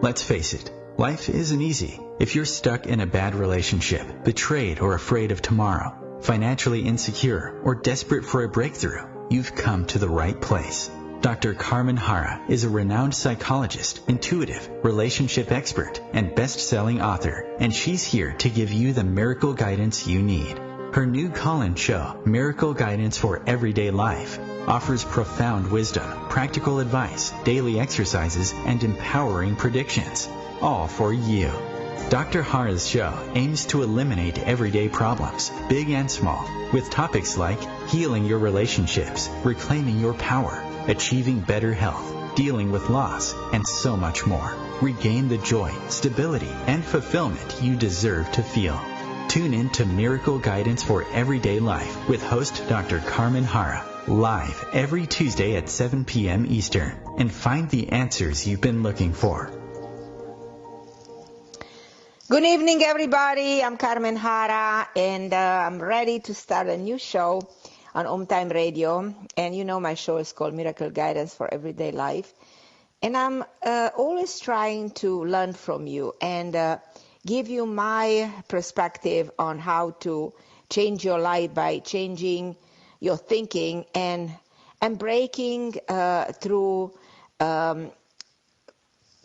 Let's face it, life isn't easy. If you're stuck in a bad relationship, betrayed or afraid of tomorrow, financially insecure or desperate for a breakthrough, you've come to the right place. Dr. Carmen Harra is a renowned psychologist, intuitive, relationship expert, and best-selling author, and she's here to give you the miracle guidance you need. Her new call-in show, Miracle Guidance for Everyday Life, offers profound wisdom, practical advice, daily exercises, and empowering predictions, all for you. Dr. Harra's show aims to eliminate everyday problems, big and small, with topics like healing your relationships, reclaiming your power, achieving better health, dealing with loss, and so much more. Regain the joy, stability, and fulfillment you deserve to feel. Tune in to Miracle Guidance for Everyday Life with host Dr. Carmen Harra, live every Tuesday at 7 p.m. Eastern, and find the answers you've been looking for. Good evening, everybody. I'm Carmen Harra, and I'm ready to start a new show on OMTimes Radio. And you know my show is called Miracle Guidance for Everyday Life. And I'm always trying to learn from you and give you my perspective on how to change your life by changing your thinking and breaking through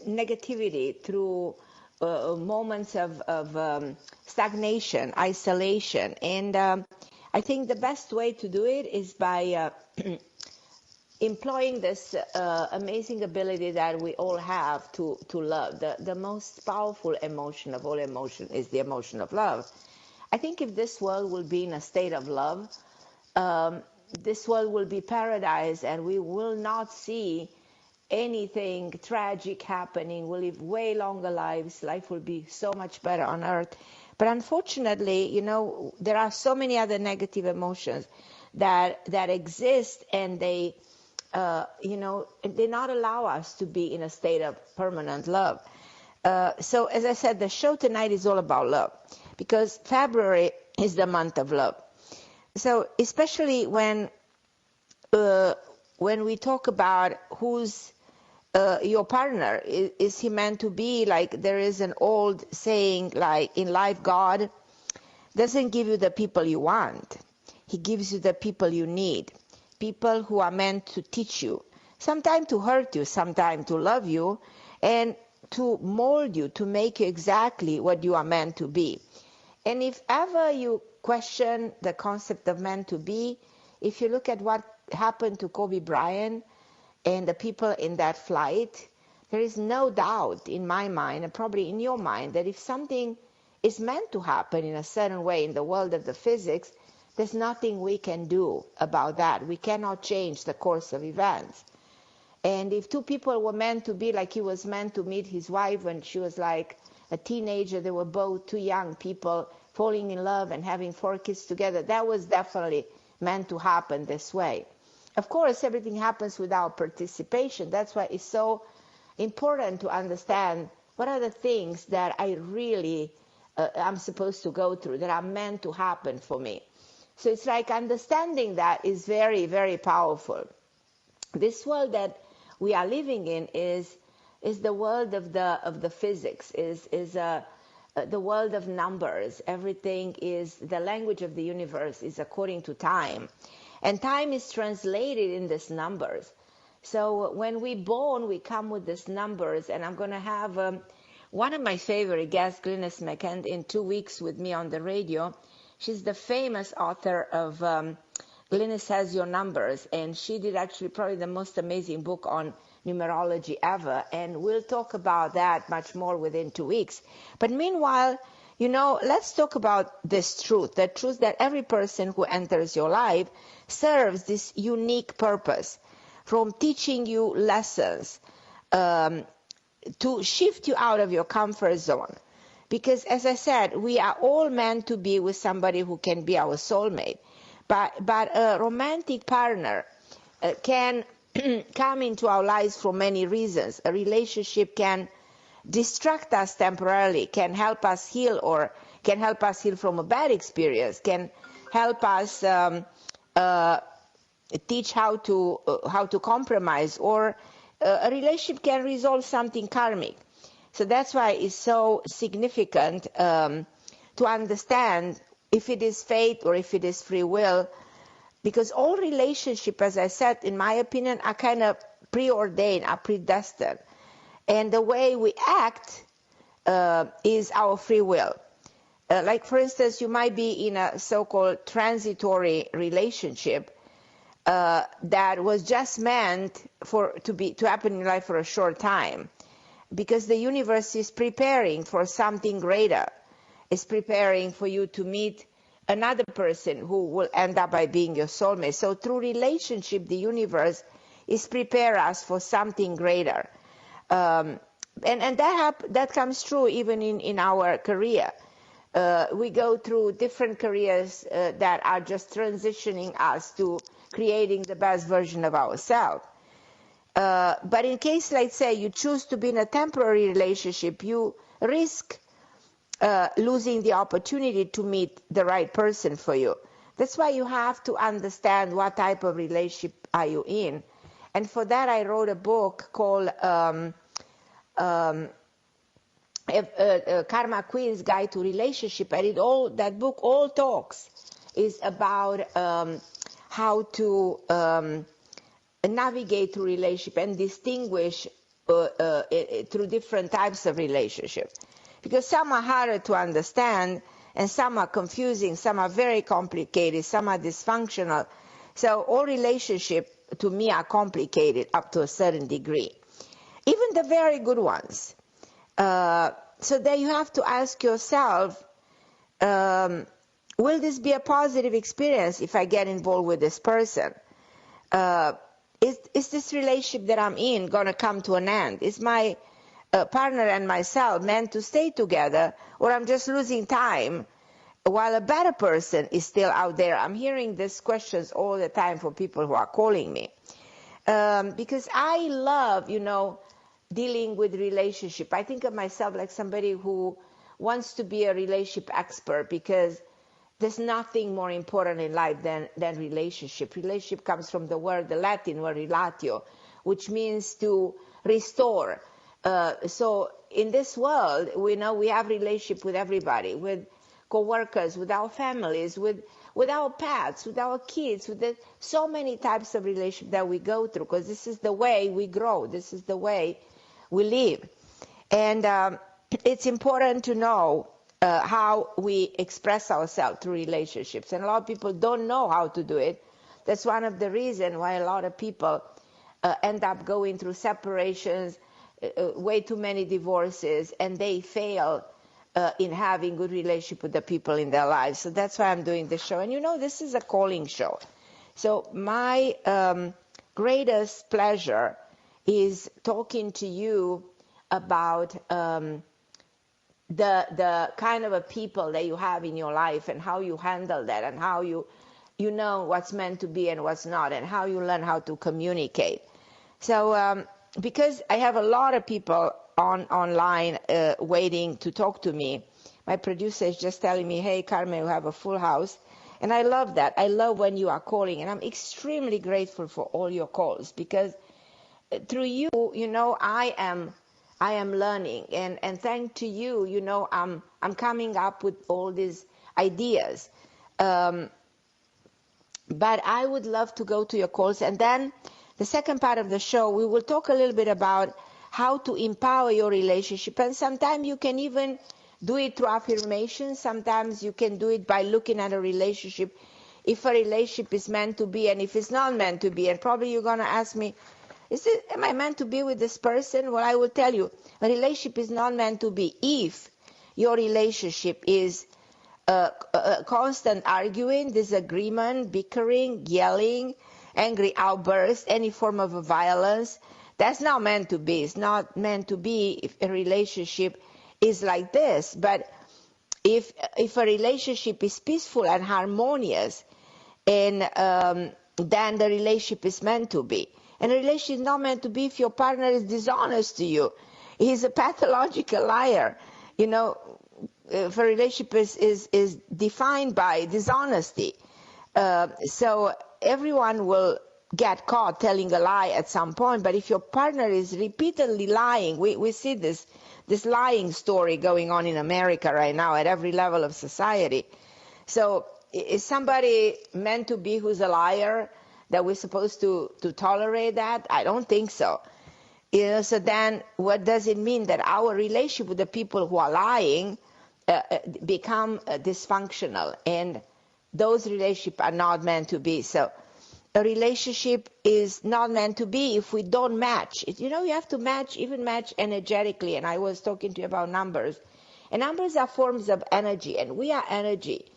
negativity, through moments of stagnation, isolation. And I think the best way to do it is by employing this amazing ability that we all have to love. The most powerful emotion of all emotion is the emotion of love. I think if this world will be in a state of love, this world will be paradise, and we will not see anything tragic happening. We'll live way longer lives. Life will be so much better on earth. But unfortunately, you know, there are so many other negative emotions that exist, and they not allow us to be in a state of permanent love. So as I said, the show tonight is all about love, because February is the month of love. So especially when we talk about who's your partner, is he meant to be? Like, there is an old saying, like, in life, God doesn't give you the people you want. He gives you the people you need. People who are meant to teach you, sometimes to hurt you, sometimes to love you, and to mold you, to make you exactly what you are meant to be. And if ever you question the concept of meant to be, if you look at what happened to Kobe Bryant and the people in that flight, there is no doubt in my mind, and probably in your mind, that if something is meant to happen in a certain way in the world of the physics, there's nothing we can do about that. We cannot change the course of events. And if two people were meant to be, like he was meant to meet his wife when she was like a teenager, they were both two young people falling in love and having 4 kids together, that was definitely meant to happen this way. Of course, everything happens without participation. That's why it's so important to understand what are the things that I really I'm supposed to go through, that are meant to happen for me. So it's like understanding that is very, very powerful. This world that we are living in is the world of the physics, is the world of numbers. Everything is, the language of the universe is according to time. And time is translated in these numbers. So when we're born, we come with these numbers. And I'm going to have one of my favorite guests, Glynis McKend, in 2 weeks with me on the radio. She's the famous author of Glynis Has Your Numbers. And she did actually probably the most amazing book on numerology ever. And we'll talk about that much more within 2 weeks. But meanwhile, you know, let's talk about this truth, the truth that every person who enters your life serves this unique purpose, from teaching you lessons to shift you out of your comfort zone. Because as I said, we are all meant to be with somebody who can be our soulmate. But a romantic partner can come into our lives for many reasons. A relationship can distract us temporarily, can help us heal, or can help us heal from a bad experience, can help us teach how to compromise, or a relationship can resolve something karmic. So that's why it's so significant to understand if it is fate or if it is free will, because all relationships, as I said, in my opinion, are kind of preordained, are predestined. And the way we act is our free will. Like, for instance, you might be in a so-called transitory relationship that was just meant to happen in life for a short time, because the universe is preparing for something greater. It's preparing for you to meet another person who will end up by being your soulmate. So through relationship, the universe is prepare us for something greater. And that comes true even in our career. We go through different careers that are just transitioning us to creating the best version of ourselves. But in case, let's say, you choose to be in a temporary relationship, you risk losing the opportunity to meet the right person for you. That's why you have to understand what type of relationship are you in. And for that, I wrote a book called Karma Queen's Guide to Relationship. And that book all talks is about how to navigate through relationship and distinguish through different types of relationship. Because some are harder to understand, and some are confusing, some are very complicated, some are dysfunctional. So all relationships, to me, are complicated up to a certain degree. Even the very good ones. So then you have to ask yourself, will this be a positive experience if I get involved with this person? Is this relationship that I'm in going to come to an end? Is my partner and myself meant to stay together, or I'm just losing time while a better person is still out there? I'm hearing these questions all the time for people who are calling me. Because I love, dealing with relationship. I think of myself like somebody who wants to be a relationship expert, because there's nothing more important in life than relationship. Relationship comes from the Latin word relatio, which means to restore. So in this world, we know we have relationship with everybody, with co-workers, with our families, with our pets, with our kids, with so many types of relationship that we go through, because this is the way we grow. This is the way we live. And it's important to know how we express ourselves through relationships. And a lot of people don't know how to do it. That's one of the reasons why a lot of people end up going through separations, way too many divorces, and they fail in having good relationship with the people in their lives. So that's why I'm doing this show. And this is a calling show. So my greatest pleasure is talking to you about the kind of a people that you have in your life, and how you handle that, and how you know what's meant to be and what's not, and how you learn how to communicate. So because I have a lot of people online waiting to talk to me, my producer is just telling me, hey, Carmen, you have a full house. And I love that. I love when you are calling, and I'm extremely grateful for all your calls, because through you, I am learning, and thanks to you, I'm coming up with all these ideas. But I would love to go to your calls, and then the second part of the show, we will talk a little bit about how to empower your relationship. And sometimes you can even do it through affirmation. Sometimes you can do it by looking at a relationship, if a relationship is meant to be and if it's not meant to be. And probably you're going to ask me, am I meant to be with this person? Well, I will tell you, a relationship is not meant to be if your relationship is constant arguing, disagreement, bickering, yelling, angry outbursts, any form of violence. That's not meant to be. It's not meant to be if a relationship is like this. But if a relationship is peaceful and harmonious, and then the relationship is meant to be. And a relationship is not meant to be if your partner is dishonest to you. He's a pathological liar. If a relationship is defined by dishonesty. So everyone will get caught telling a lie at some point, but if your partner is repeatedly lying, we see this lying story going on in America right now at every level of society. So is somebody meant to be who's a liar that we're supposed to tolerate that? I don't think so. So then what does it mean that our relationship with the people who are lying become dysfunctional, and those relationships are not meant to be? So a relationship is not meant to be if we don't match. You have to match energetically, and I was talking to you about numbers. And numbers are forms of energy, and we are energy.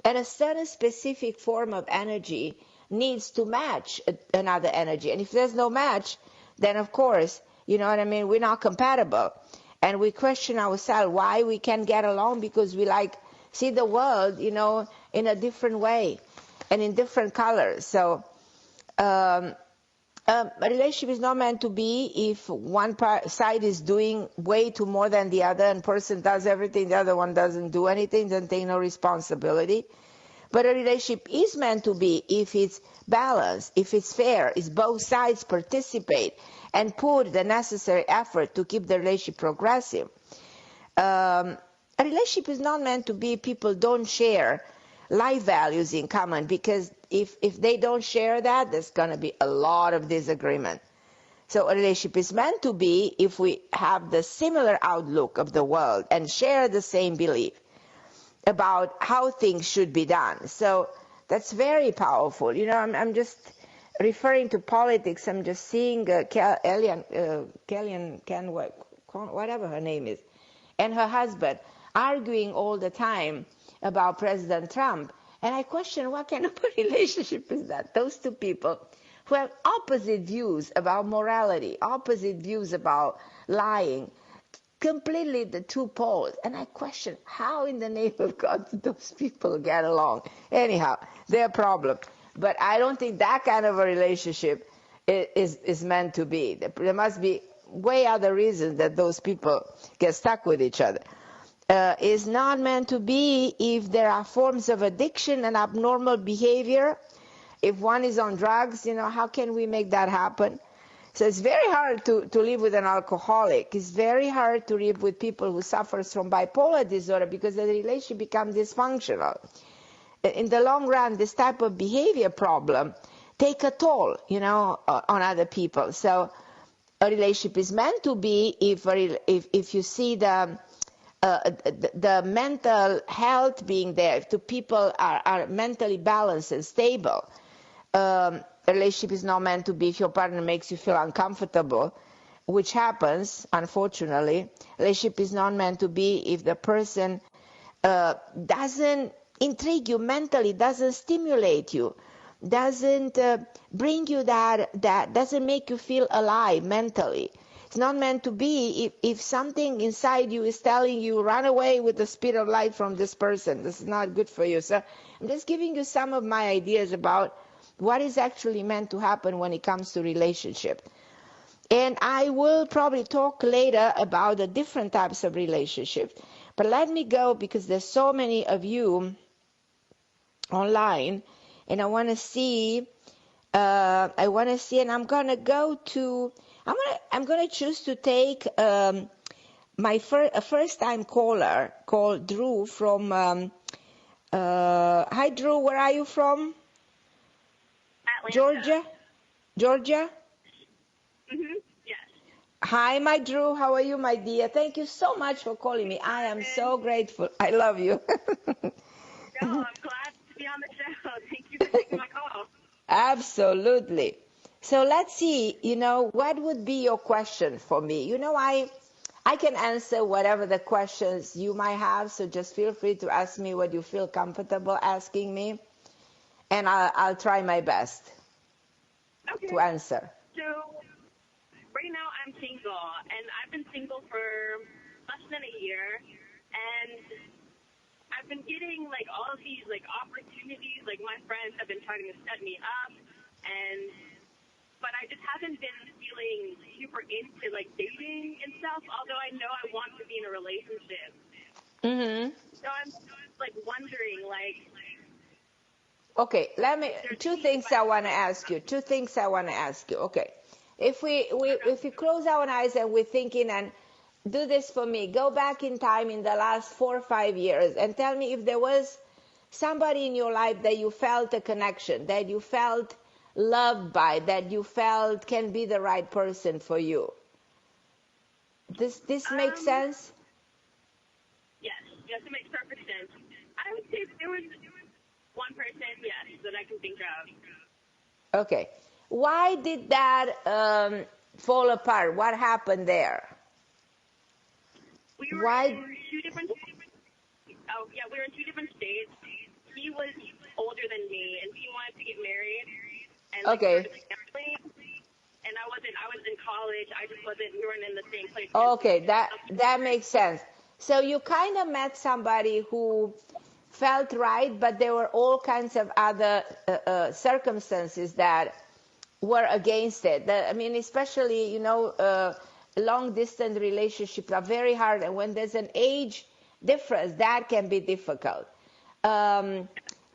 And a certain specific form of energy needs to match another energy. And if there's no match, then of course, you know what I mean, we're not compatible. And we question ourselves why we can't get along, because we see the world, in a different way and in different colors. So a relationship is not meant to be if one side is doing way too more than the other, and person does everything, the other one doesn't do anything, doesn't take no responsibility. But a relationship is meant to be if it's balanced, if it's fair, if both sides participate and put the necessary effort to keep the relationship progressive. A relationship is not meant to be people don't share life values in common, because if they don't share that, there's going to be a lot of disagreement. So a relationship is meant to be if we have the similar outlook of the world and share the same belief about how things should be done. So that's very powerful. I'm just referring to politics. I'm just seeing Kellyanne, whatever her name is, and her husband arguing all the time about President Trump. And I question, what kind of a relationship is that? Those two people who have opposite views about morality, opposite views about lying, completely the two poles. And I question, how in the name of God do those people get along? Anyhow, their problem. But I don't think that kind of a relationship is meant to be. There must be way other reasons that those people get stuck with each other. Is not meant to be if there are forms of addiction and abnormal behavior. If one is on drugs, how can we make that happen? So it's very hard to live with an alcoholic. It's very hard to live with people who suffer from bipolar disorder, because the relationship becomes dysfunctional. In the long run, this type of behavior problem take a toll, on other people. So a relationship is meant to be if you see the mental health being there, if the people are mentally balanced and stable. A relationship is not meant to be if your partner makes you feel uncomfortable, which happens, unfortunately. A relationship is not meant to be if the person doesn't intrigue you mentally, doesn't stimulate you, doesn't bring you that doesn't make you feel alive mentally. It's not meant to be if something inside you is telling you, run away with the speed of light from this person. This is not good for you. So I'm just giving you some of my ideas about what is actually meant to happen when it comes to relationship. And I will probably talk later about the different types of relationships. But let me go, because there's so many of you online, and I want to see, and I'm going to go to, I'm going to choose to take my first-time caller called Drew from, hi Drew, where are you from? Atlanta. Georgia? Mm-hmm. Yes. Hi, my Drew. How are you, my dear? Thank you so much for calling me. I am so grateful. I love you. No, I'm glad to be on the show. Thank you for taking my call. Absolutely. So let's see, what would be your question for me? I can answer whatever the questions you might have, so just feel free to ask me what you feel comfortable asking me, and I'll try my best to answer. So right now I'm single, and I've been single for less than a year, and I've been getting all of these opportunities. My friends have been trying to set me up, but I just haven't been feeling super into dating and stuff, although I know I want to be in a relationship. Mm-hmm. So I'm wondering Okay, They're two changed things by I want to ask you. Two things I want to ask you. Okay. If we close our eyes and we're thinking, and do this for me, go back in time in the last 4 or 5 years and tell me if there was somebody in your life that you felt a connection, that you felt loved by, that you felt can be the right person for you. This makes Um, sense? yes, yes, it makes perfect sense. I would say there was one person, yes, that I can think of. Okay. Why did that fall apart? What happened there? We were Why? in two different. Oh yeah, we were in two different states. He was older than me, and he wanted to get married and like start Okay. a family. And I wasn't. I was in college. I just wasn't. We weren't in the same place. Okay, that makes sense. So you kind of met somebody who felt right, but there were all kinds of other circumstances that were against it. I mean, especially, long distance relationships are very hard, and when there's an age difference, that can be difficult. Um,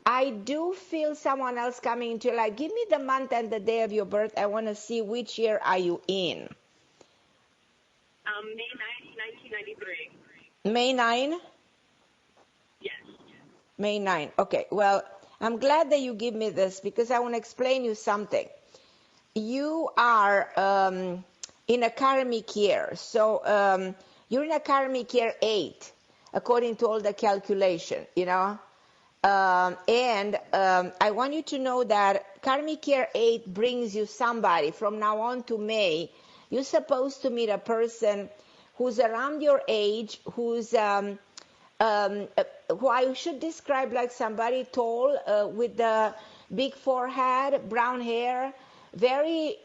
I do feel someone else coming into your life. Give me the month and the day of your birth. I want to see which year are you in. May 9th, 1993. May 9? Yes. May 9. Okay, well, I'm glad that you give me this because I want to explain you something. You are in a karmic year. So you're in a karmic year 8, according to all the calculation, and I want you to know that karmic year 8 brings you somebody. From now on to May, you're supposed to meet a person who's around your age, who I should describe like somebody tall, with the big forehead, brown hair, very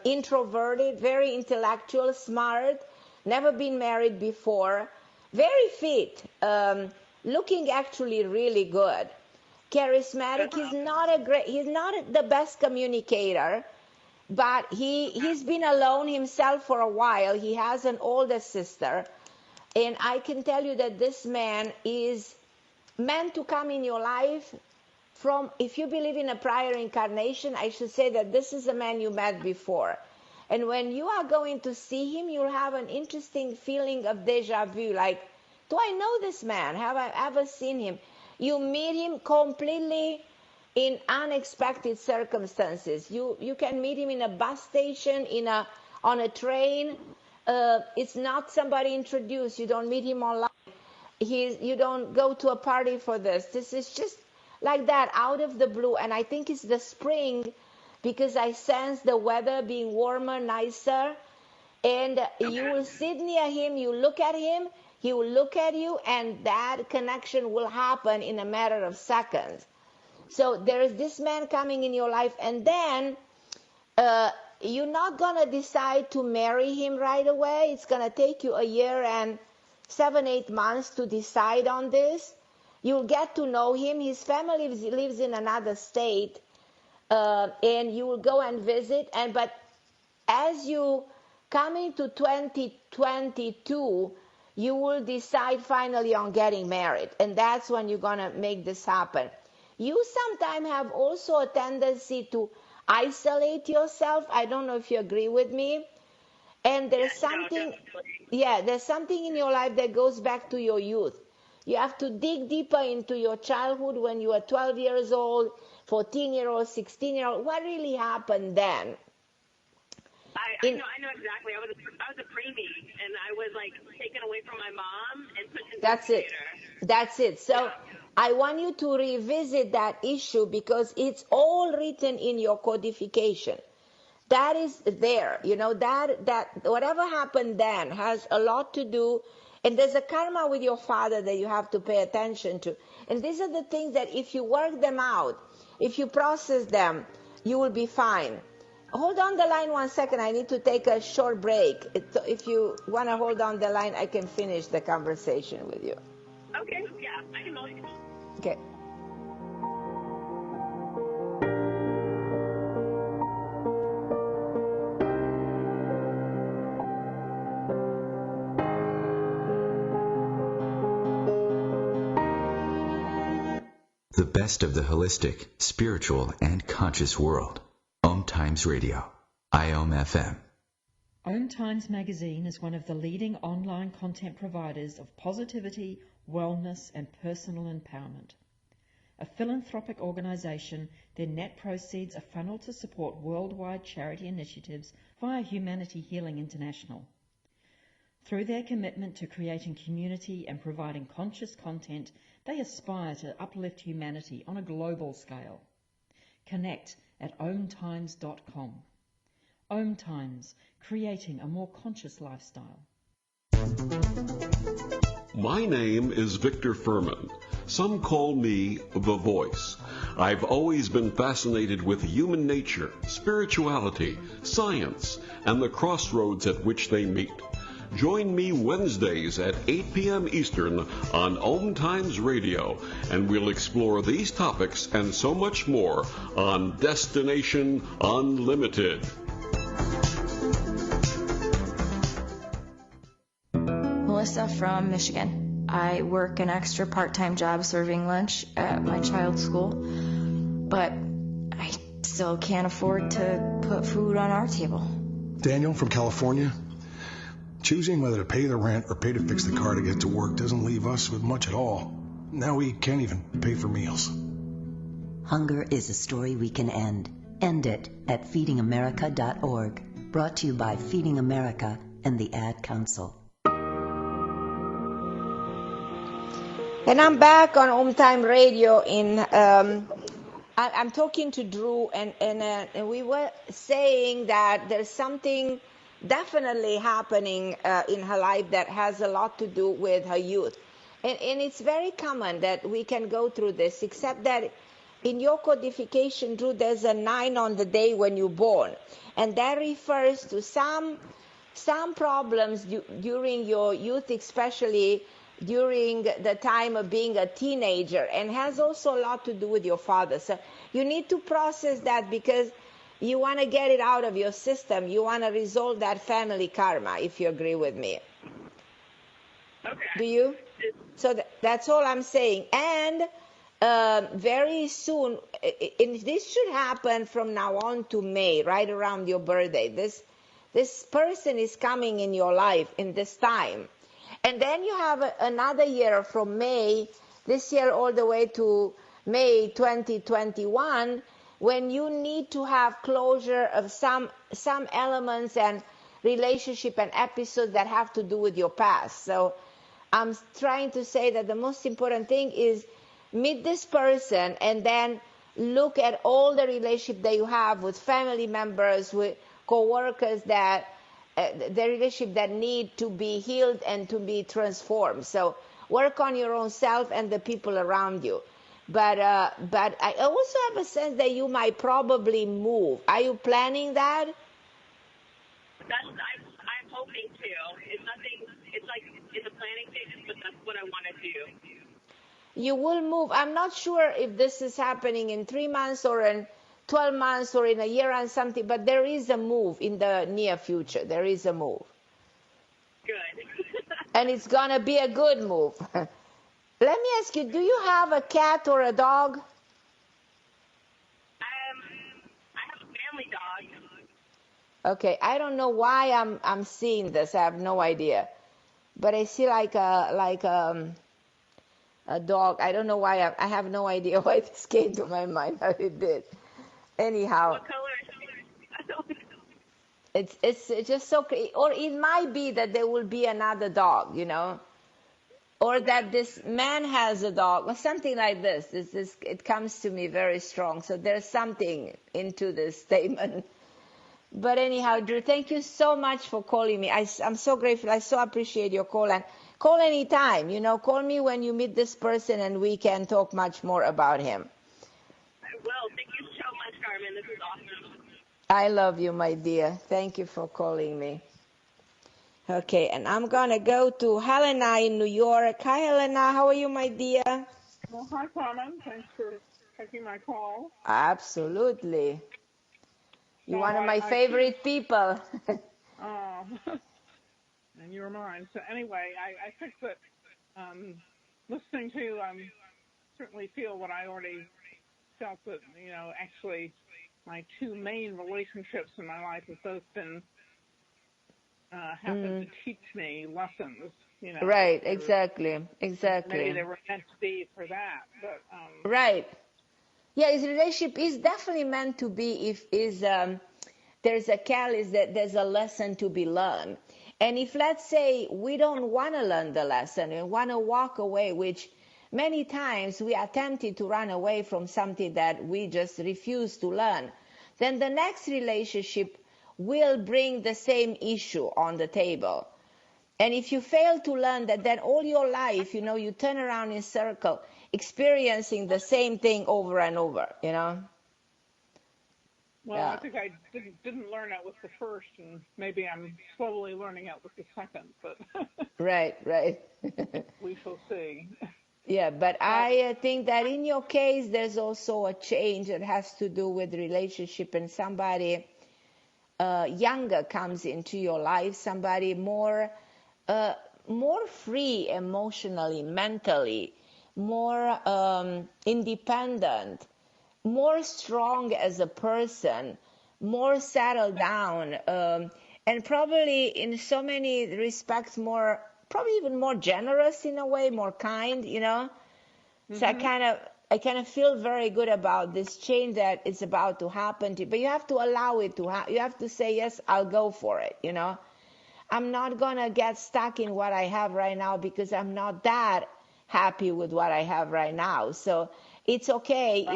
introverted, very intellectual, smart, never been married before, very fit, looking actually really good, charismatic. He's not the best communicator, but he's been alone himself for a while. He has an older sister, and I can tell you that this man is meant to come in your life from, if you believe in a prior incarnation, I should say that this is a man you met before. And when you are going to see him, you'll have an interesting feeling of deja vu, like, do I know this man? Have I ever seen him? You meet him completely in unexpected circumstances. You can meet him in a bus station, on a train. It's not somebody introduced. You don't meet him online. You don't go to a party for this. This is just like that, out of the blue. And I think it's the spring because I sense the weather being warmer, nicer. And you will sit near him, you look at him, he will look at you, and that connection will happen in a matter of seconds. So there is this man coming in your life, and then uh, you're not going to decide to marry him right away. It's going to take you a year and 7, 8 months to decide on this. You'll get to know him. His family lives in another state, and you will go and visit. But as you come into 2022, you will decide finally on getting married, and that's when you're going to make this happen. You sometimes have also a tendency to isolate yourself. I don't know if you agree with me. And there's something, yeah, there's something in your life that goes back to your youth. You have to dig deeper into your childhood when you were 12 years old, 14-year-old, 16-year-old. What really happened then? I know exactly. I was a preemie, and I was like taken away from my mom and put into That's the it. theater. That's it. So Yeah. I want you to revisit that issue because it's all written in your codification. That is there, that whatever happened then has a lot to do, and there's a karma with your father that you have to pay attention to. And these are the things that if you work them out, if you process them, you will be fine. Hold on the line 1 second. I need to take a short break. If you want to hold on the line, I can finish the conversation with you. Okay. Yeah, I can know. Okay. The best of the holistic, spiritual, and conscious world. OMTimes Radio. IOM FM. OMTimes magazine is one of the leading online content providers of positivity, wellness, and personal empowerment. A philanthropic organisation, their net proceeds are funneled to support worldwide charity initiatives via Humanity Healing International. Through their commitment to creating community and providing conscious content, they aspire to uplift humanity on a global scale. Connect at omtimes.com. OMTimes, creating a more conscious lifestyle. My name is Victor Furman. Some call me The Voice. I've always been fascinated with human nature, spirituality, science, and the crossroads at which they meet. Join me Wednesdays at 8 p.m. Eastern on OMTimes Radio, and we'll explore these topics and so much more on Destination Unlimited. Melissa from Michigan. I work an extra part-time job serving lunch at my child's school, but I still can't afford to put food on our table. Daniel from California. Choosing whether to pay the rent or pay to fix the car to get to work doesn't leave us with much at all. Now we can't even pay for meals. Hunger is a story we can end. End it at feedingamerica.org. Brought to you by Feeding America and the Ad Council. And I'm back on OMTime Radio. I'm talking to Drew, and we were saying that there's something definitely happening in her life that has a lot to do with her youth. And it's very common that we can go through this, except that in your codification, Drew, there's a 9 on the day when you're born. And that refers to some problems during your youth, especially during the time of being a teenager, and has also a lot to do with your father. So you need to process that because you want to get it out of your system. You want to resolve that family karma, if you agree with me. Okay. Do you? So that's all I'm saying. And very soon, and this should happen from now on to May, right around your birthday. This person is coming in your life in this time. And then you have another year from May, this year all the way to May 2021, when you need to have closure of some elements and relationship and episodes that have to do with your past. So I'm trying to say that the most important thing is meet this person and then look at all the relationship that you have with family members, with co-workers, that the relationship that need to be healed and to be transformed. So work on your own self and the people around you. But I also have a sense that you might probably move. Are you planning that? I'm hoping to. It's nothing. It's like in the planning stages, but that's what I want to do. You will move. I'm not sure if this is happening in 3 months or in 12 months or in a year and something, but there is a move in the near future. There is a move. Good. And it's going to be a good move. Let me ask you, do you have a cat or a dog? I have a family dog. Okay, I don't know why I'm seeing this. I have no idea. But I see like a dog. I don't know why. I have no idea why this came to my mind. How it did. Anyhow. What color is it? I don't know. It's just so crazy. Or it might be that there will be another dog, you know. Or that this man has a dog, or something like this. It comes to me very strong. So there's something into this statement. But anyhow, Drew, thank you so much for calling me. I'm so grateful. I so appreciate your call. And call anytime. You know, call me when you meet this person and we can talk much more about him. I will. Thank you so much, Carmen. This is awesome. I love you, my dear. Thank you for calling me. Okay, and I'm going to go to Helena in New York. Hi, Helena. How are you, my dear? Well, hi, Carmen. Thanks for taking my call. Absolutely. You're So one of my favorite people. And you're mine. So anyway, I think that listening to certainly feel what I already felt, that, actually my two main relationships in my life have both been happened to teach me lessons. Right, Maybe exactly. they were meant to be for that. But Right. Yeah, his relationship is definitely meant to be if there's a catalyst, that there's a lesson to be learned. And if, let's say, we don't want to learn the lesson and want to walk away, which many times we are tempted to run away from something that we just refuse to learn, then the next relationship will bring the same issue on the table. And if you fail to learn that, then all your life, you turn around in circle, experiencing the same thing over and over, Well, Yeah. I think I didn't learn it with the first, and maybe I'm slowly learning it with the second, but Right. we shall see. Yeah, but I think that in your case, there's also a change that has to do with relationship, and somebody younger comes into your life, somebody more free emotionally, mentally, more independent, more strong as a person, more settled down, and probably in so many respects probably even more generous in a way, more kind, So I kind of feel very good about this change that is about to happen to you. But you have to allow it to happen. You have to say, yes, I'll go for it, I'm not going to get stuck in what I have right now because I'm not that happy with what I have right now. So it's okay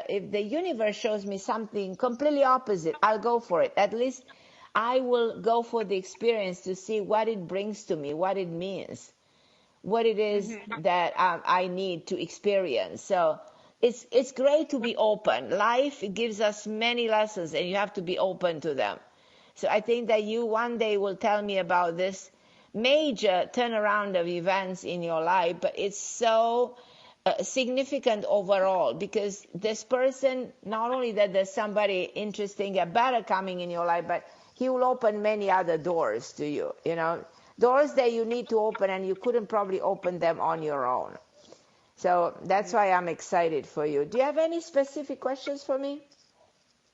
if the universe shows me something completely opposite, I'll go for it. At least I will go for the experience to see what it brings to me, what it means, what it is that I need to experience. So it's great to be open. Life gives us many lessons, and you have to be open to them. So I think that you one day will tell me about this major turnaround of events in your life, but it's so significant overall, because this person, not only that there's somebody interesting and better coming in your life, but he will open many other doors to you, doors that you need to open and you couldn't probably open them on your own. So that's why I'm excited for you. Do you have any specific questions for me?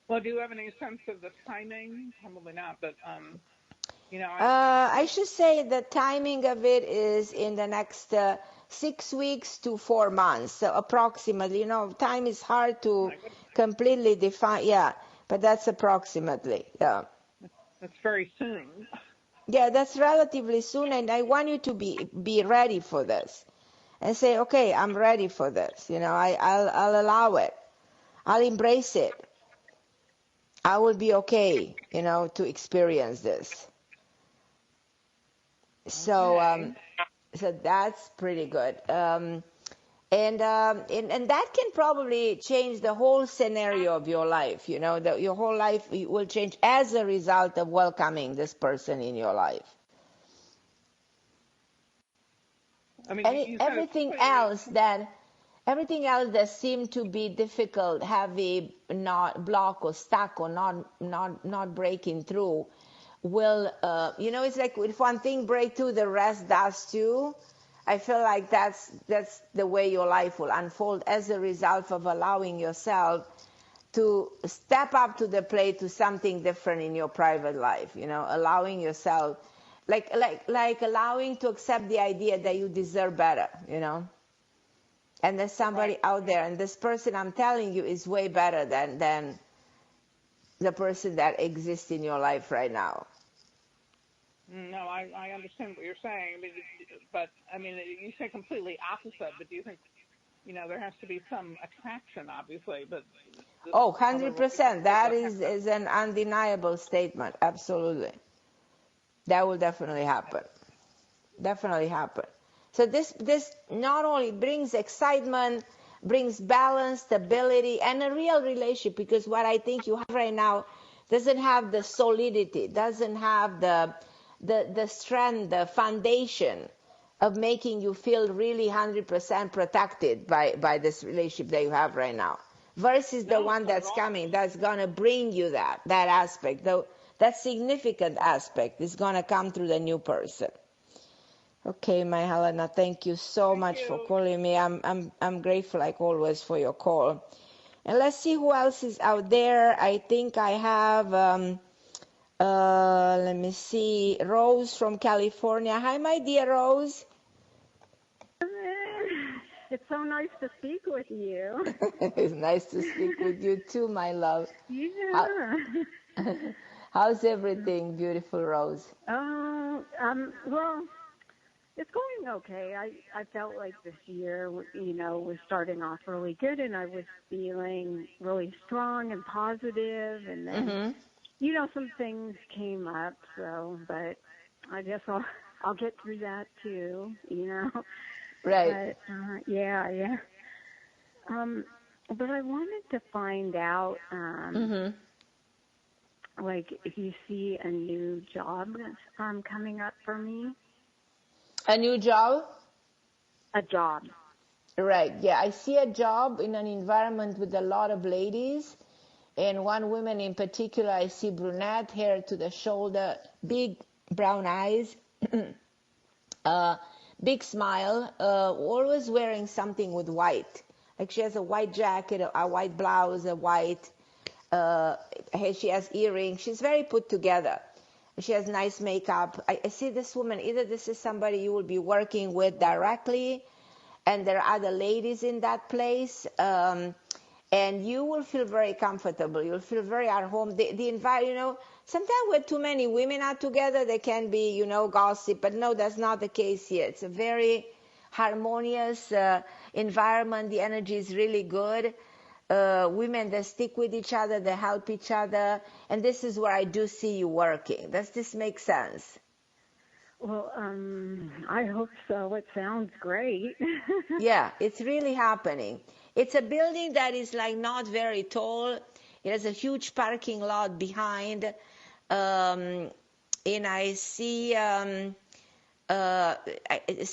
Well, do you have any sense of the timing? Probably not, but I should say the timing of it is in the next 6 weeks to 4 months, so approximately. Time is hard to completely define. Yeah, but that's approximately. Yeah. That's very soon. Yeah, that's relatively soon, and I want you to be ready for this, and say, okay, I'm ready for this. I'll allow it. I'll embrace it. I will be okay, to experience this. So, so that's pretty good. And that can probably change the whole scenario of your life. Your whole life will change as a result of welcoming this person in your life. I mean, everything else that seemed to be difficult, heavy, not block or stuck or not breaking through, will it's like if one thing breaks through, the rest does too. I feel like that's the way your life will unfold as a result of allowing yourself to step up to the plate to something different in your private life. Allowing yourself, like allowing to accept the idea that you deserve better. And there's somebody out there, and this person, I'm telling you, is way better than the person that exists in your life right now. No, I understand what you're saying, but you say completely opposite. But do you think, there has to be some attraction, obviously? But 100%. That is an undeniable statement. Absolutely, that will definitely happen. Definitely happen. So this not only brings excitement, brings balance, stability, and a real relationship, because what I think you have right now doesn't have the solidity, doesn't have the strength, the foundation of making you feel really 100% protected by this relationship that you have right now, versus the one that's coming, that's going to bring you that aspect, that significant aspect is going to come through the new person. Okay, my Helena, thank you so Thank much for you. calling me. I'm grateful like always for your call. And let's see who else is out there. I think I have let me see, Rose from California. Hi, my dear Rose. It's so nice to speak with you. It's nice to speak with you too, my love. How, Yeah. how's everything, beautiful Rose? Well, it's going okay. I felt like this year, was starting off really good, and I was feeling really strong and positive, and then, some things came up. But I guess I'll get through that too. Right. But yeah. But I wanted to find out, like, if you see a new job coming up for me. A new job? A job. Right. Yeah, I see a job in an environment with a lot of ladies, and one woman in particular, I see brunette, hair to the shoulder, big brown eyes, big smile, always wearing something with white. Like she has a white jacket, a white blouse, a white, she has earrings. She's very put together. She has nice makeup. I see this woman, either this is somebody you will be working with directly, and there are other ladies in that place, and you will feel very comfortable. You'll feel very at home. The environment, sometimes when too many women are together, there can be, gossip, but no, that's not the case here. It's a very harmonious environment. The energy is really good. Women, they stick with each other, they help each other, and this is where I do see you working. Does this make sense? Well, I hope so. It sounds great. Yeah, it's really happening. It's a building that is like not very tall. It has a huge parking lot behind, and I see it's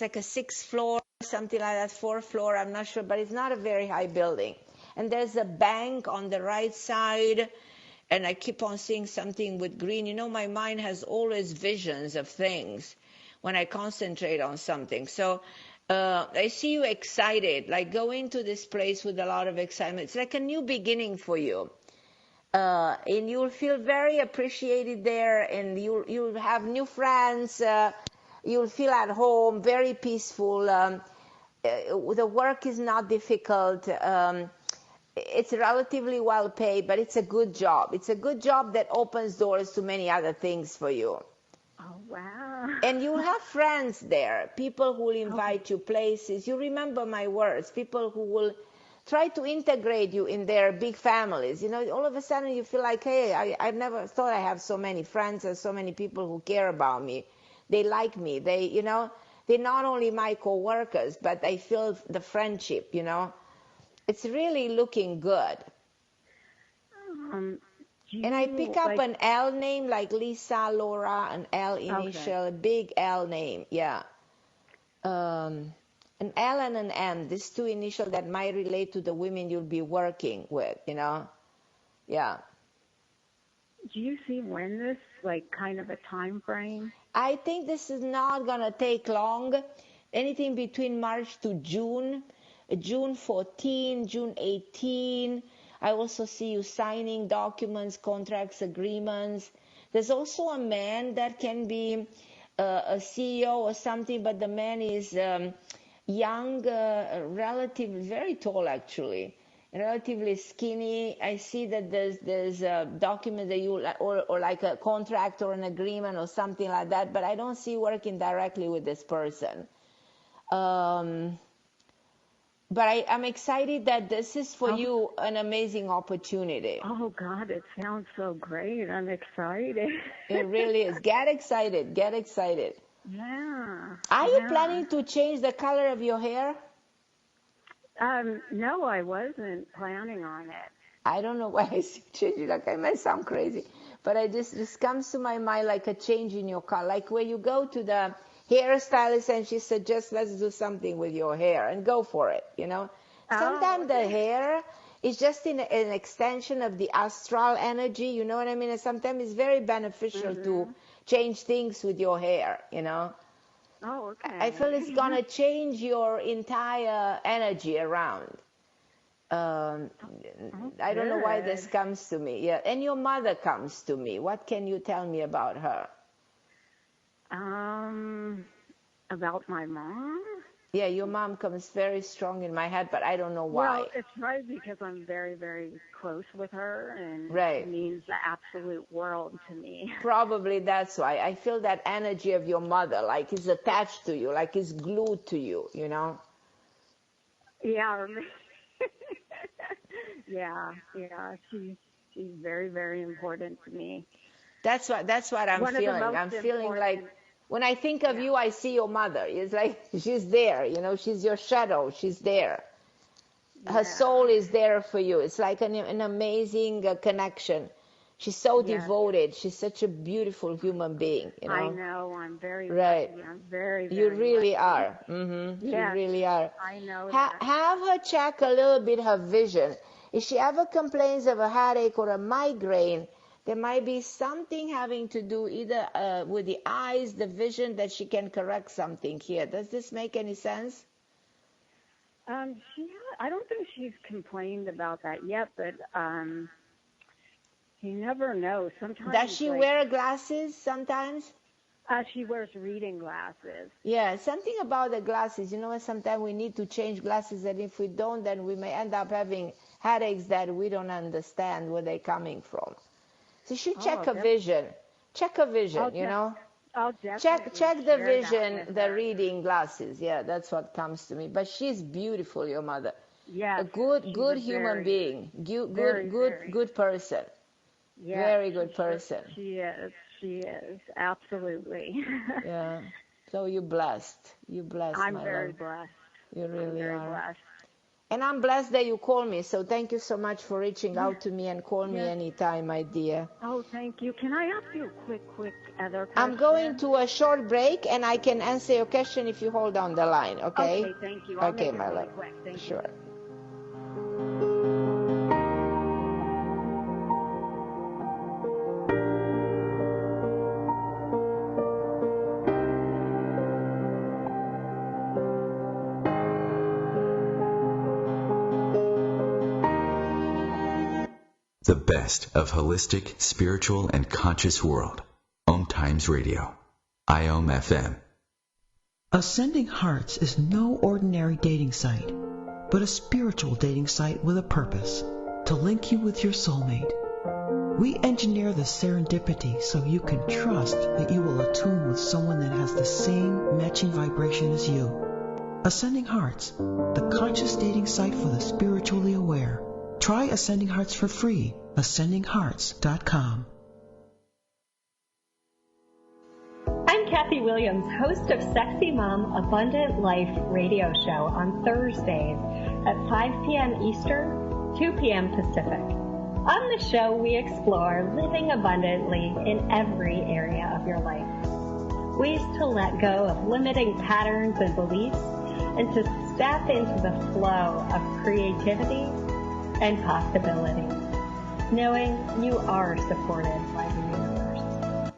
like a 6th floor, something like that, 4th floor. I'm not sure, but it's not a very high building. And there's a bank on the right side, and I keep on seeing something with green. My mind has always visions of things when I concentrate on something. So I see you excited, like go into this place with a lot of excitement. It's like a new beginning for you. And you'll feel very appreciated there, and you'll have new friends. You'll feel at home, very peaceful. The work is not difficult. It's relatively well paid, but it's a good job. It's a good job that opens doors to many other things for you. Oh, wow. And you'll have friends there, people who will invite you places. You remember my words, people who will try to integrate you in their big families. All of a sudden you feel like, hey, I never thought I have so many friends and so many people who care about me. They like me. They're not only my co-workers, but I feel the friendship, It's really looking good. And I pick up an L name like Lisa, Laura, an L initial, a big L name, yeah. An L and an M, these two initials that might relate to the women you'll be working with, Yeah. Do you see when this, like, kind of a time frame? I think this is not going to take long. Anything between March to June, June 14, June 18. I also see you signing documents, contracts, agreements. There's also a man that can be a CEO or something, but the man is young, relatively very tall actually, relatively skinny. I see that there's a document that you or like a contract or an agreement or something like that, but I don't see working directly with this person. But I'm excited that this is for you an amazing opportunity. Oh, God, it sounds so great. I'm excited. It really is. Get excited. Get excited. Yeah. Are you planning to change the color of your hair? No, I wasn't planning on it. I don't know why I see changing. Like, I might sound crazy, but this comes to my mind like a change in your color. Like where you go to the hairstylist and she suggests, let's do something with your hair, and go for it, Sometimes the hair is just an extension of the astral energy, you know what I mean? And sometimes it's very beneficial to change things with your hair, Oh, okay. I feel it's going to change your entire energy around. I don't know why this comes to me. Yeah, and your mother comes to me. What can you tell me about her? About my mom? Yeah, your mom comes very strong in my head, but I don't know why. Well, it's probably because I'm very, very close with her, and Right. it means the absolute world to me. Probably that's why. I feel that energy of your mother, like it's attached to you, like it's glued to you, you know? Yeah. yeah. She's very, very important to me. That's what I'm feeling. I'm feeling like when I think of you, I see your mother. It's like she's there, you know, she's your shadow. She's there. Her soul is there for you. It's like an amazing connection. She's so devoted. She's such a beautiful human being, you know. I know. I'm very right. lucky. I'm very, very You really lucky. are. Mm-hmm. Yes, you really are. I know that. Have her check a little bit her vision. If she ever complains of a headache or a migraine, there might be something having to do either with the eyes, the vision, that she can correct something here. Does this make any sense? I don't think she's complained about that yet, but you never know. Sometimes. Does she wear glasses sometimes? She wears reading glasses. Yeah, something about the glasses. You know, sometimes we need to change glasses, and if we don't, then we may end up having headaches that we don't understand where they're coming from. So you should check her vision. Check her vision, you know. I'll definitely check the vision, the reading glasses. Yeah, that's what comes to me. But she's beautiful, your mother. Yeah. A good human being. Good person. Yes, very good person. She is. Absolutely. Yeah. So you're blessed. You're blessed, I'm my very love. blessed. You really very are. Blessed. And I'm blessed that you call me. So thank you so much for reaching out to me, and call me anytime, my dear. Oh, thank you. Can I ask you a quick other question? I'm going to a short break, and I can answer your question if you hold on the line, okay? Okay, thank you. I'll make it my really love. quick. Thank you. Sure. The best of holistic, spiritual, and conscious world. OMTimes Radio. IOM FM. Ascending Hearts is no ordinary dating site, but a spiritual dating site with a purpose, to link you with your soulmate. We engineer the serendipity so you can trust that you will attune with someone that has the same matching vibration as you. Ascending Hearts, the conscious dating site for the spiritually aware. Try Ascending Hearts for free. AscendingHearts.com. I'm Kathy Williams, host of Sexy Mom Abundant Life radio show on Thursdays at 5 p.m. Eastern, 2 p.m. Pacific. On the show, we explore living abundantly in every area of your life. Ways to let go of limiting patterns and beliefs, and to step into the flow of creativity and possibility, knowing you are supported by the universe.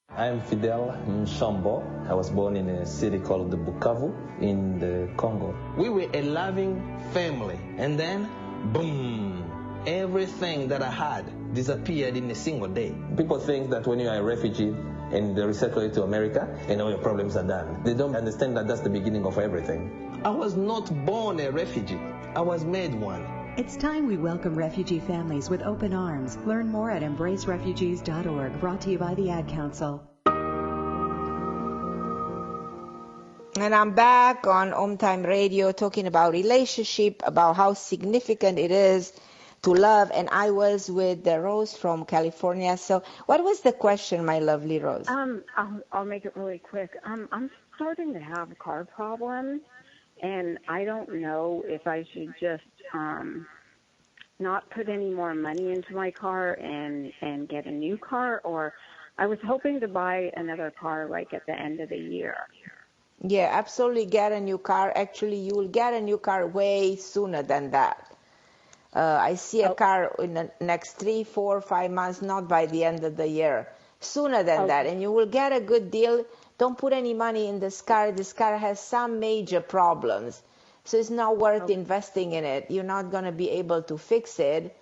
I'm Fidel Nshambo. I was born in a city called Bukavu in the Congo. We were a loving family, and then, boom, everything that I had disappeared in a single day. People think that when you are a refugee and they resettle you to America, and all your problems are done. They don't understand that that's the beginning of everything. I was not born a refugee. I was made one. It's time we welcome refugee families with open arms. Learn more at embracerefugees.org, brought to you by the Ad Council. And I'm back on OMTime Radio talking about relationship, about how significant it is to love. And I was with Rose from California. So what was the question, my lovely Rose? I'll make it really quick. I'm starting to have car problems, and I don't know if I should just not put any more money into my car and get a new car, or I was hoping to buy another car like at the end of the year. Yeah, absolutely get a new car. Actually, you will get a new car way sooner than that. I see a car in the next 3, 4, 5 months, not by the end of the year. Sooner than that. And you will get a good deal don't put any money in this car. This car has some major problems. So it's not worth investing in it. You're not going to be able to fix it.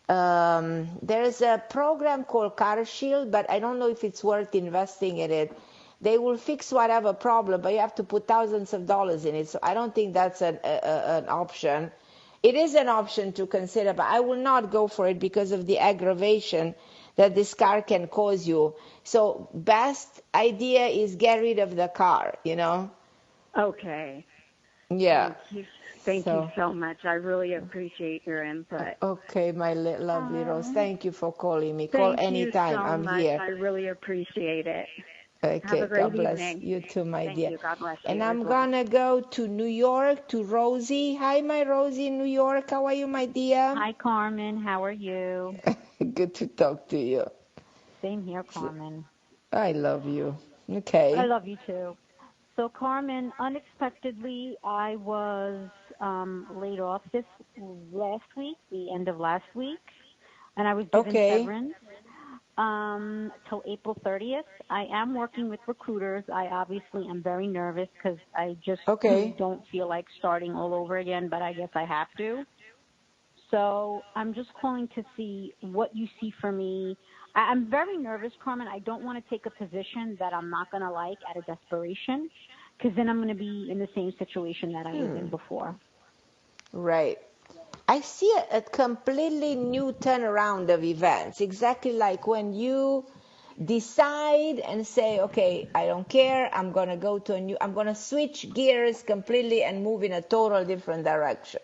There's a program called Car Shield, but I don't know if it's worth investing in it. They will fix whatever problem, but you have to put thousands of dollars in it. So I don't think that's an option. It is an option to consider, but I will not go for it because of the aggravation that this car can cause you. So best idea is get rid of the car, you know? Okay. Yeah. Thank you so much. I really appreciate your input. Okay, my lovely Rose. Thank you for calling me. Call anytime. I'm here. I really appreciate it. Okay, Have a great God bless evening. you too, my Thank dear. you. God bless you. And as I'm well. gonna go to New York to Rosie. Hi, my Rosie in New York. How are you, my dear? Hi, Carmen. How are you? Good to talk to you. Same here, Carmen. I love you. Okay. I love you too. So, Carmen, unexpectedly, I was laid off this last week, the end of last week, and I was given severance till April 30th. I am working with recruiters. I obviously am very nervous because I just don't feel like starting all over again, but I guess I have to. So I'm just calling to see what you see for me. I'm very nervous, Carmen. I don't want to take a position that I'm not going to like out of desperation, because then I'm going to be in the same situation that I was in before. Right. I see a completely new turnaround of events, exactly like when you decide and say, okay, I don't care, I'm going to go to I'm going to switch gears completely and move in a total different direction.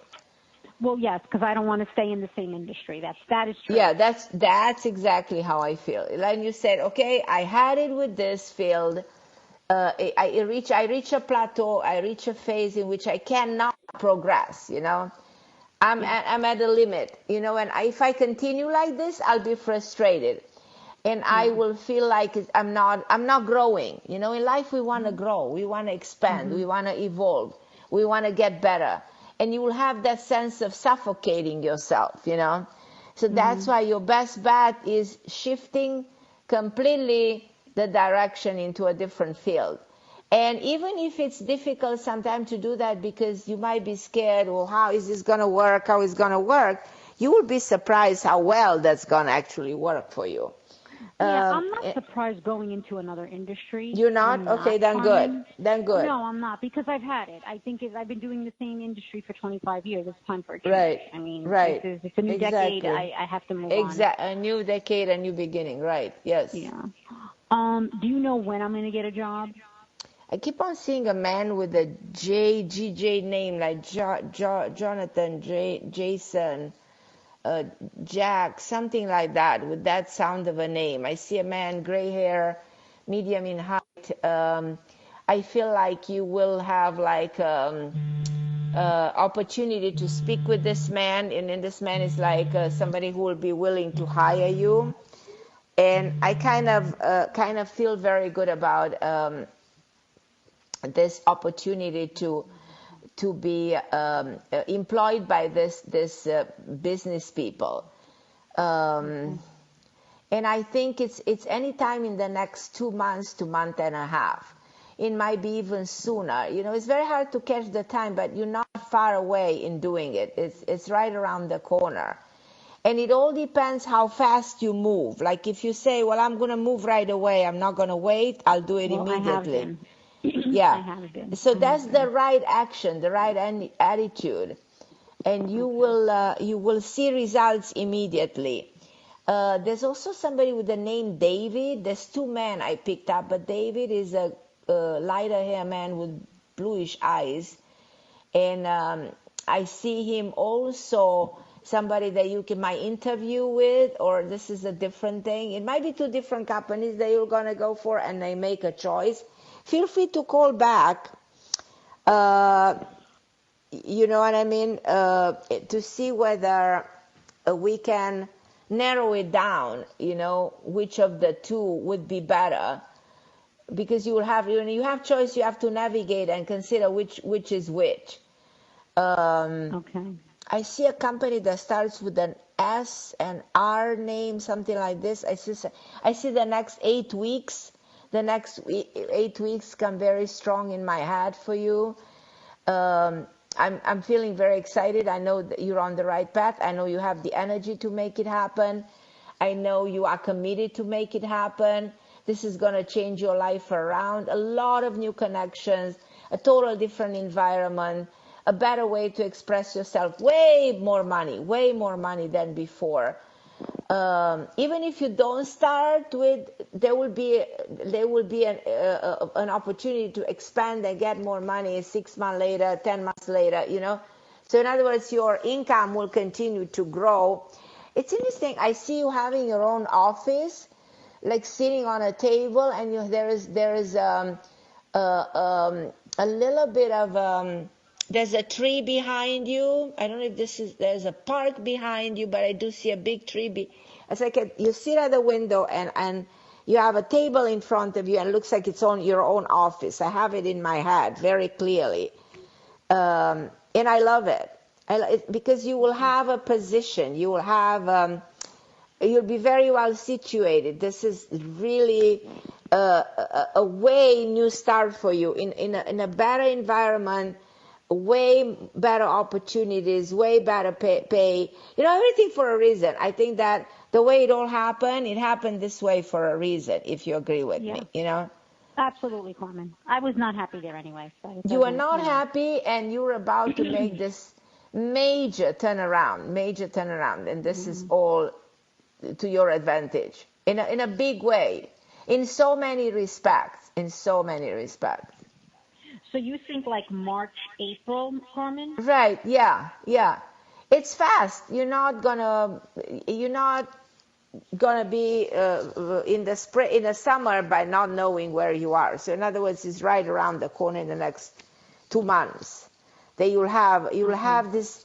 Well, yes, because I don't want to stay in the same industry. That is true. Yeah, that's exactly how I feel. Like you said, okay, I had it with this field. I reach a plateau. I reach a phase in which I cannot progress. You know, I'm at a limit. You know, and if I continue like this, I'll be frustrated, and I will feel like I'm not growing. You know, in life we want to grow, we want to expand, we want to evolve, we want to get better. And you will have that sense of suffocating yourself, you know. So that's why your best bet is shifting completely the direction into a different field. And even if it's difficult sometimes to do that because you might be scared, well, how is this going to work? How is it going to work? You will be surprised how well that's going to actually work for you. Yeah, I'm not surprised going into another industry. You're not? Okay, then good. Then good. No, I'm not, because I've had it. I think I've been doing the same industry for 25 years. It's time for a change. Right. I mean, it's a new Exactly. decade. I have to move on. A new decade, a new beginning. Right. Yes. Yeah. Do you know when I'm going to get a job? I keep on seeing a man with a JGJ name, like Jonathan, Jason, Jack, something like that, with that sound of a name. I see a man, gray hair, medium in height. I feel like you will have like opportunity to speak with this man, and then this man is like somebody who will be willing to hire you. And I kind of feel very good about this opportunity to be employed by this business people, and I think it's any time in the next 2 months to month and a half. It might be even sooner. You know, it's very hard to catch the time, but you're not far away in doing it. It's right around the corner. And it all depends how fast you move. Like if you say, well, I'm going to move right away, I'm not going to wait, I'll do it immediately. Yeah. I have been. So that's the right action, the right attitude. And you will see results immediately. There's also somebody with the name David. There's two men I picked up, but David is a lighter hair man with bluish eyes. And I see him also somebody that you might interview with, or this is a different thing. It might be two different companies that you're going to go for, and they make a choice. Feel free to call back, you know what I mean, to see whether we can narrow it down, you know, which of the two would be better. Because you will have, when you have choice, you have to navigate and consider which is which. Okay. I see a company that starts with an S and R name, something like this. I see the next 8 weeks. the next 8 weeks come very strong in my head for you. I'm feeling very excited. I know that you're on the right path. I know you have the energy to make it happen. I know you are committed to make it happen. This is going to change your life around. A lot of new connections, a total different environment, a better way to express yourself, way more money than before. Even if you don't start with, there will be an opportunity to expand and get more money 6 months later, 10 months later, you know. So in other words, your income will continue to grow. It's interesting. I see you having your own office, like sitting on a table, and there is a little bit of there's a tree behind you. I don't know if there's a park behind you, but I do see a big tree. It's like you sit at the window and you have a table in front of you, and it looks like it's on your own office. I have it in my head very clearly, and I love it. Because you will have a position. You will have. You'll be very well situated. This is really a way new start for you in a better environment. Way better opportunities, way better pay. You know, everything for a reason. I think that the way it all happened, it happened this way for a reason, if you agree with me, you know? Absolutely, Carmen. I was not happy there anyway. So you are not happy, and you're about to make this major turnaround, and this is all to your advantage in a big way, in so many respects. So you think like March, April, Carmen? Right, yeah. It's fast. You're not gonna be in the summer by not knowing where you are. So in other words, it's right around the corner in the next 2 months. That you'll have this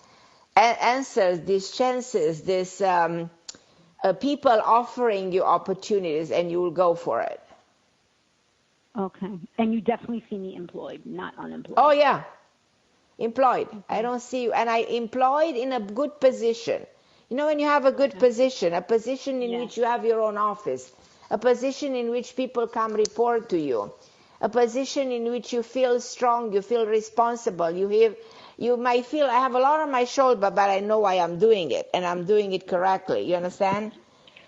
answers, these chances, this people offering you opportunities, and you will go for it. Okay. And you definitely see me employed, not unemployed. Oh, yeah. Employed. Okay. I don't see you. And I employed in a good position. You know, when you have a good position, a position in which you have your own office, a position in which people come report to you, a position in which you feel strong, you feel responsible, you might feel, I have a lot on my shoulder, but I know why I'm doing it, and I'm doing it correctly. You understand?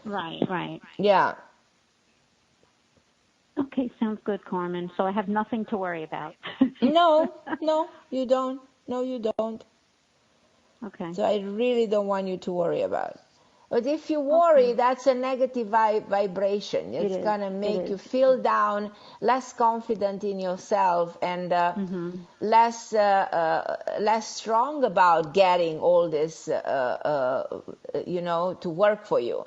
Right. Yeah. Okay, sounds good, Carmen. So I have nothing to worry about. No, you don't. No, you don't. Okay. So I really don't want you to worry about it. But if you worry, that's a negative vibration. It's going to make you feel down, less confident in yourself, and less strong about getting all this, to work for you.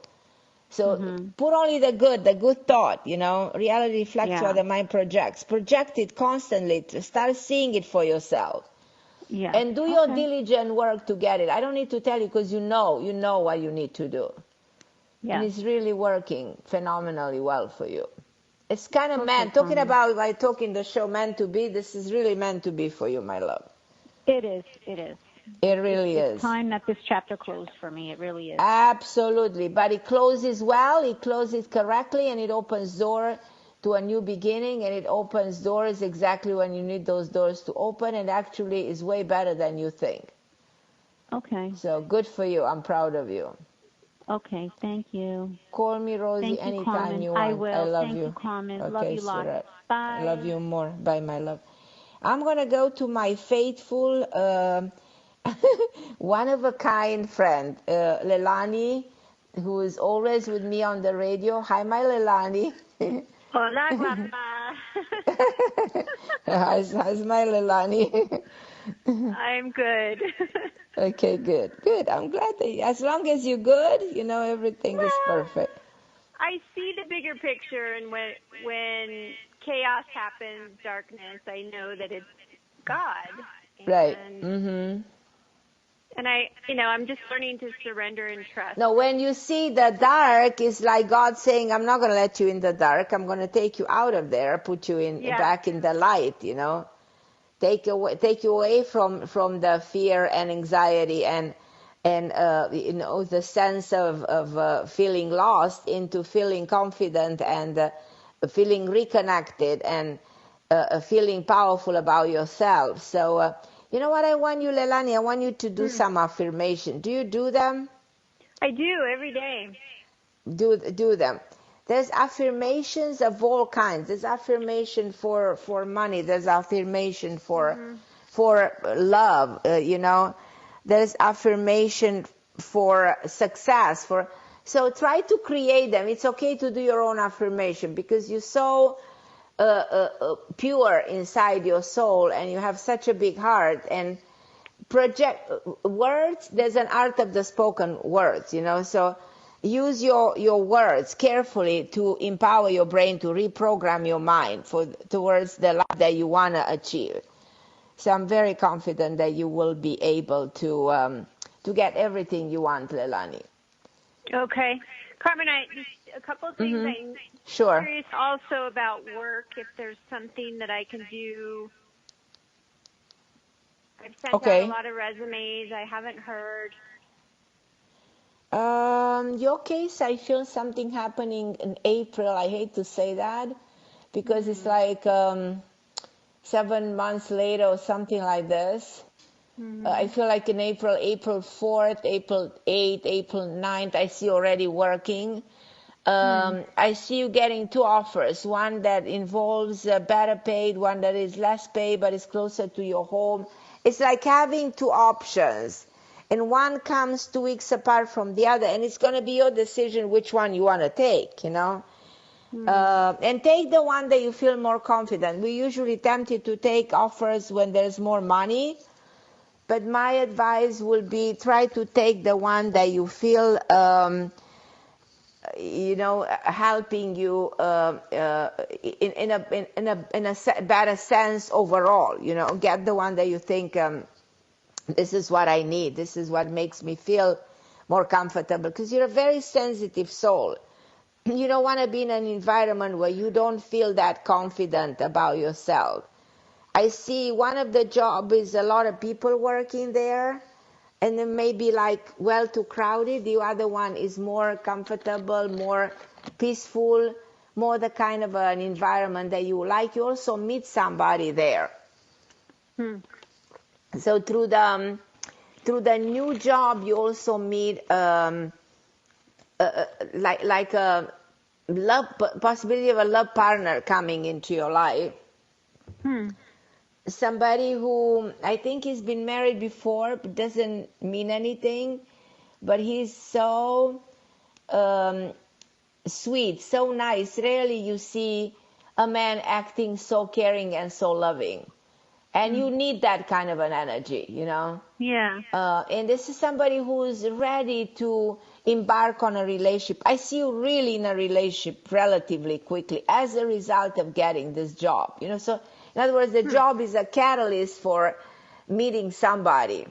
So put only the good thought, reality reflects what the mind projects. Project it constantly. Start seeing it for yourself. Yeah. And do your diligent work to get it. I don't need to tell you, because you know what you need to do. Yeah. And it's really working phenomenally well for you. It's kind of meant, talking about, by talking the show meant to be, this is really meant to be for you, my love. It is. It really is. It's time that this chapter closed for me. It really is. Absolutely. But it closes well, it closes correctly, and it opens door to a new beginning, and it opens doors exactly when you need those doors to open, and actually is way better than you think. Okay. So good for you. I'm proud of you. Okay, thank you. Call me, Rosie, anytime you want. I will. I love thank you, Carmen. Okay, love you lots. Bye. I love you more. Bye, my love. I'm going to go to my faithful, one-of-a-kind friend, Leilani, who is always with me on the radio. Hi, my Leilani. Hola, guapa. How's my Leilani? I'm good. Okay, good. I'm glad that, as long as you're good, everything is perfect. I see the bigger picture, and when chaos happens, darkness, I know that it's God. Right. And I'm just learning to surrender and trust. No, when you see the dark, it's like God saying, I'm not going to let you in the dark. I'm going to take you out of there, put you back in the light, Take you away from the fear and anxiety and the sense of feeling lost into feeling confident and feeling reconnected and feeling powerful about yourself. So, you know what I want you, Leilani? I want you to do some affirmation. Do you do them? I do every day. Do them. There's affirmations of all kinds. There's affirmation for money. There's affirmation for love. There's affirmation for success. So try to create them. It's okay to do your own affirmation because you're so pure inside your soul and you have such a big heart and project words. There's an art of the spoken words, so use your words carefully to empower your brain to reprogram your mind towards the life that you want to achieve. So I'm very confident that you will be able to get everything you want, Leilani. Okay. Carmen, just a couple of things. I'm curious also about work, if there's something that I can do. I've sent out a lot of resumes. I haven't heard. Your case, I feel something happening in April. I hate to say that because it's like 7 months later or something like this. I feel like in April 4th, April 8th, April 9th, I see already working. I see you getting 2 offers, one that involves better paid, one that is less paid but is closer to your home. It's like having 2 options, and one comes 2 weeks apart from the other, and it's going to be your decision which one you want to take, and take the one that you feel more confident. We're usually tempted to take offers when there's more money, but my advice would be try to take the one that you feel helping you in a better sense overall. Get the one that you think this is what I need. This is what makes me feel more comfortable. Because you're a very sensitive soul. You don't want to be in an environment where you don't feel that confident about yourself. I see one of the jobs is a lot of people working there. And then maybe too crowded. The other one is more comfortable, more peaceful, more the kind of an environment that you like. You also meet somebody there. So through the new job, you also meet a possibility of a love partner coming into your life. Somebody who I think he's been married before, but doesn't mean anything. But he's so sweet, so nice. Rarely you see a man acting so caring and so loving. And you need that kind of an energy, Yeah. And this is somebody who's ready to embark on a relationship. I see you really in a relationship relatively quickly as a result of getting this job, So in other words, the job is a catalyst for meeting somebody.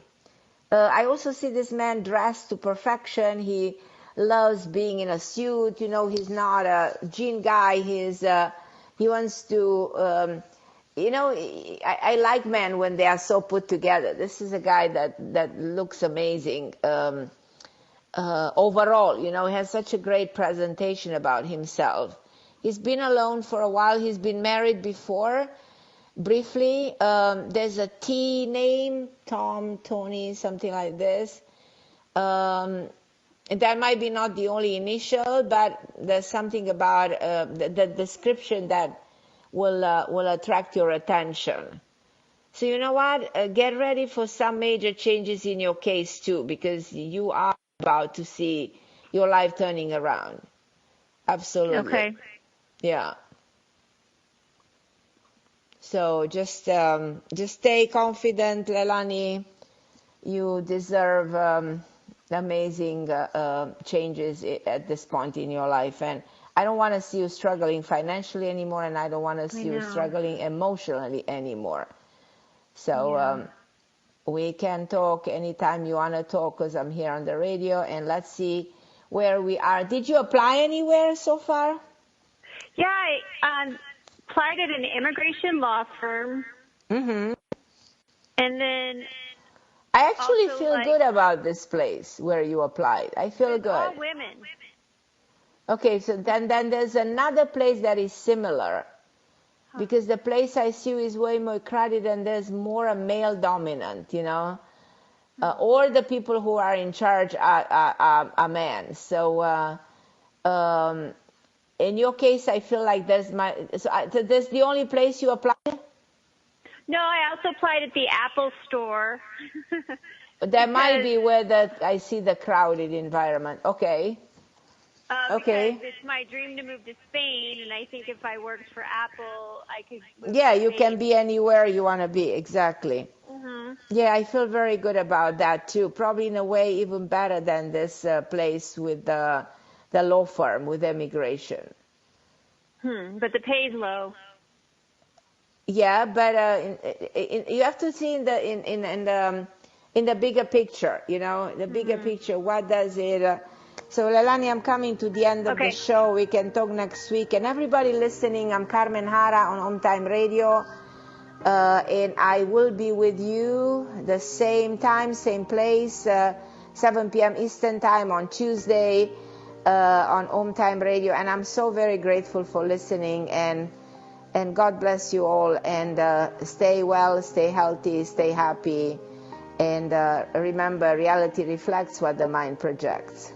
I also see this man dressed to perfection. He loves being in a suit. He's not a jean guy. He wants to, I like men when they are so put together. This is a guy that looks amazing overall. He has such a great presentation about himself. He's been alone for a while. He's been married before. Briefly, there's a T name, Tom, Tony, something like this. That might be not the only initial, but there's something about the description that will attract your attention. So you know what? Get ready for some major changes in your case too, because you are about to see your life turning around. Absolutely. Okay. Yeah. So just stay confident, Leilani. You deserve amazing changes at this point in your life. And I don't want to see you struggling financially anymore, and I don't want to see you struggling emotionally anymore. So we can talk anytime you want to talk because I'm here on the radio, and let's see where we are. Did you apply anywhere so far? Yeah, I applied at an immigration law firm. Mm-hmm. And then I actually feel good about this place where you applied. I feel good. All women. Okay, so then there's another place that is similar, because the place I see is way more crowded and there's more a male dominant, you know, or the people who are in charge are men. So in your case, I feel like there's that's the only place you applied? No, I also applied at the Apple store. That might be where I see the crowded environment. Okay. Because it's my dream to move to Spain, and I think if I worked for Apple, I could move to you Spain. can be anywhere you want to be, exactly. Yeah, I feel very good about that too. Probably in a way even better than this place with the law firm with immigration. But the pay's low. Yeah, but you have to see in the bigger picture, you know, the bigger picture. What does it? So, Leilani, I'm coming to the end of the show. We can talk next week. And everybody listening, I'm Carmen Harra on OMTime Radio. And I will be with you the same time, same place, 7 p.m. Eastern Time on Tuesday on OMTime Radio. And I'm so very grateful for listening. And God bless you all. And stay well, stay healthy, stay happy. And remember, reality reflects what the mind projects.